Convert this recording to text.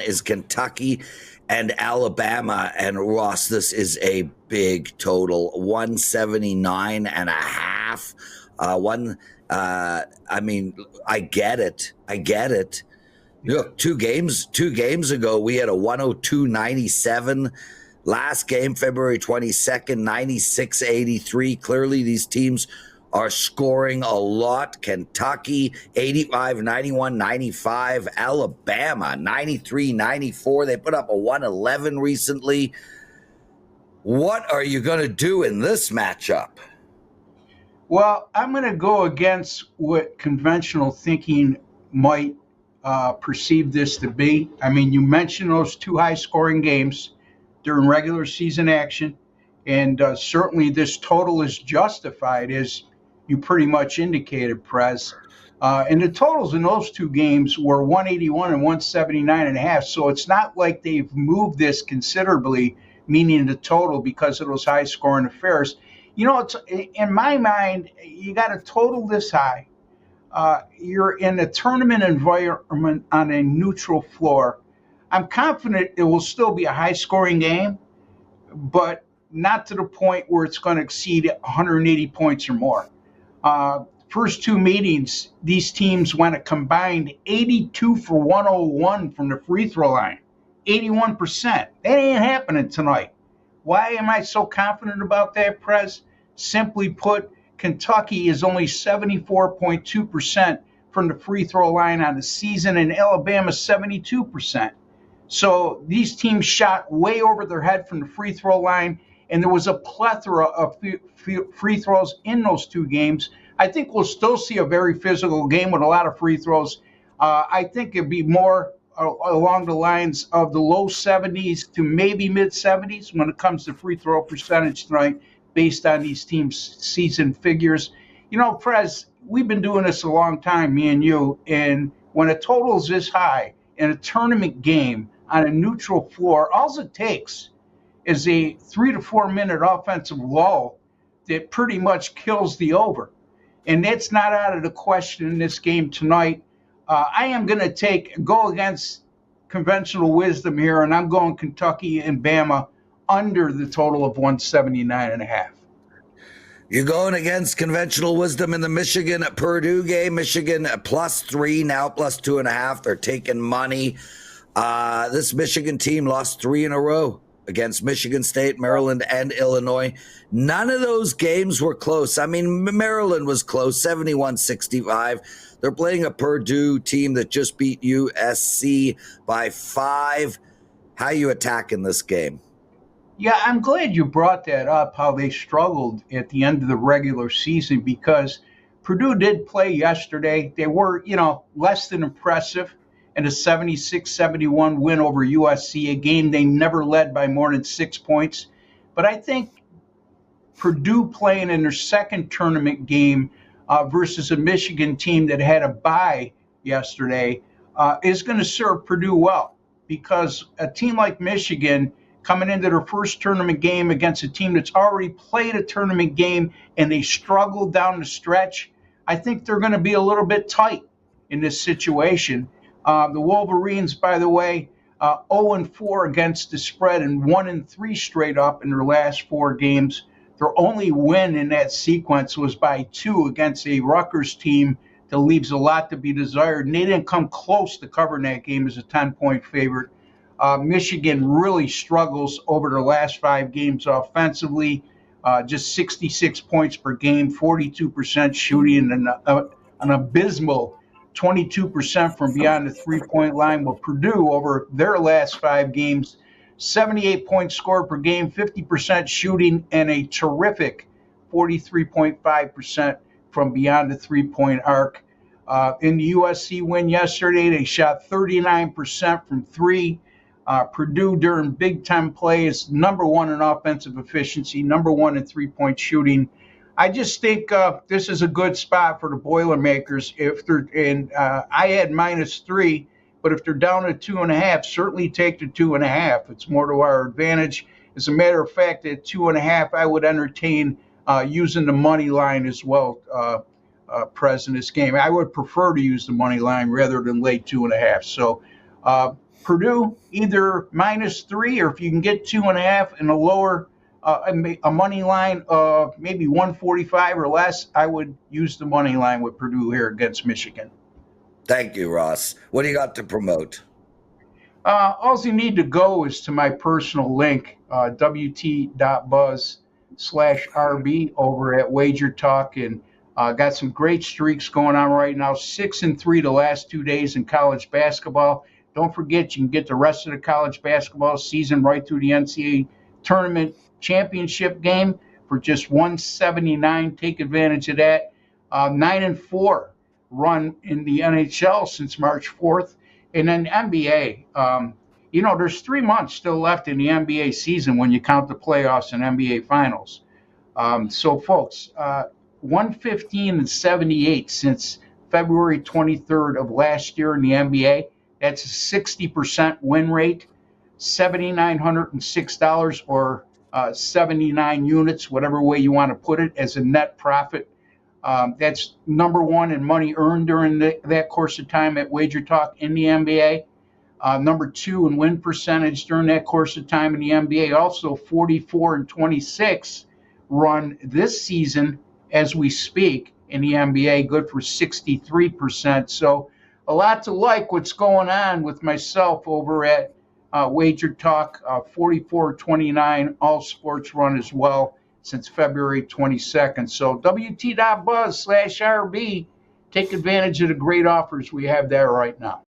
is Kentucky and Alabama. And Ross, this is a big total, 179 and a half. I mean, I get it. Look, two games ago, we had a 102.97. Last game, February 22nd, 96.83. Clearly, these teams are scoring a lot. Kentucky, 85, 91, 95. Alabama, 93, 94. They put up a 111 recently. What are you going to do in this matchup? Well, I'm going to go against what conventional thinking might perceive this to be. I mean, you mentioned those two high-scoring games during regular season action, and certainly this total is justified, as you pretty much indicated, Prez. And the totals in those two games were 181 and 179 and a half, so it's not like they've moved this considerably, meaning the total, because of those high-scoring affairs. You know, it's, in my mind, you got a total this high. You're in a tournament environment on a neutral floor. I'm confident it will still be a high-scoring game, but not to the point where it's going to exceed 180 points or more. First two meetings, these teams went a combined 82 for 101 from the free throw line, 81%. That ain't happening tonight. Why am I so confident about that, Prez? Simply put, Kentucky is only 74.2% from the free throw line on the season, and Alabama 72%. So these teams shot way over their head from the free throw line, and there was a plethora of free throws in those two games. I think we'll still see a very physical game with a lot of free throws. I think it'd be more along the lines of the low 70s to maybe mid 70s when it comes to free throw percentage tonight, based on these teams' season figures. You know, Prez, we've been doing this a long time, me and you, and when a total's this high in a tournament game on a neutral floor, all it takes is a 3 to 4 minute offensive lull that pretty much kills the over. And that's not out of the question in this game tonight. I am going to go against conventional wisdom here, and I'm going Kentucky and Bama under the total of 179 and a half. You're going against conventional wisdom in the Michigan Purdue game. Michigan +3, now +2.5. They're taking money. This Michigan team lost 3 in a row against Michigan State, Maryland, and Illinois. None of those games were close. I mean, Maryland was close, 71-65. They're playing a Purdue team that just beat USC by 5. How are you attacking this game? Yeah, I'm glad you brought that up, how they struggled at the end of the regular season, because Purdue did play yesterday. They were, less than impressive in a 76-71 win over USC, a game they never led by more than 6 points. But I think Purdue playing in their second tournament game versus a Michigan team that had a bye yesterday is going to serve Purdue well, because a team like Michigan coming into their first tournament game against a team that's already played a tournament game and they struggled down the stretch, I think they're going to be a little bit tight in this situation. The Wolverines, by the way, 0-4 against the spread and 1-3 straight up in their last 4 games. Their only win in that sequence was by 2 against a Rutgers team that leaves a lot to be desired, and they didn't come close to covering that game as a 10-point favorite. Michigan really struggles over their last 5 games offensively, just 66 points per game, 42% shooting, and an abysmal 22% from beyond the three-point line. With Purdue, over their last 5 games, 78 points scored per game, 50% shooting, and a terrific 43.5% from beyond the three-point arc. In the USC win yesterday, they shot 39% from 3. Purdue during Big Ten play is number 1 in offensive efficiency, number 1 in three-point shooting. I just think this is a good spot for the Boilermakers. If they're I had -3, but if they're down to 2.5, certainly take the 2.5. It's more to our advantage. As a matter of fact, at 2.5, I would entertain using the money line as well. Prez in this game, I would prefer to use the money line rather than lay 2.5. So Purdue, either -3, or if you can get 2.5 and a lower, a money line of maybe 145 or less, I would use the money line with Purdue here against Michigan. Thank you, Ross. What do you got to promote? All you need to go is to my personal link, wt.buzz/RB over at WagerTalk, and got some great streaks going on right now. 6-3 the last 2 days in college basketball. Don't forget, you can get the rest of the college basketball season right through the NCAA tournament championship game for just $179. Take advantage of that. 9-4 run in the NHL since March 4th. And then NBA, there's 3 months still left in the NBA season when you count the playoffs and NBA finals. So, folks, 115-78 since February 23rd of last year in the NBA. That's a 60% win rate, $7,906 or 79 units, whatever way you want to put it, as a net profit. That's number one in money earned during that course of time at WagerTalk in the NBA. Number two in win percentage during that course of time in the NBA. Also 44-26 run this season as we speak in the NBA, good for 63%. So a lot to like what's going on with myself over at WagerTalk. 44-29 all sports run as well since February 22nd. So WT.Buzz/RB, take advantage of the great offers we have there right now.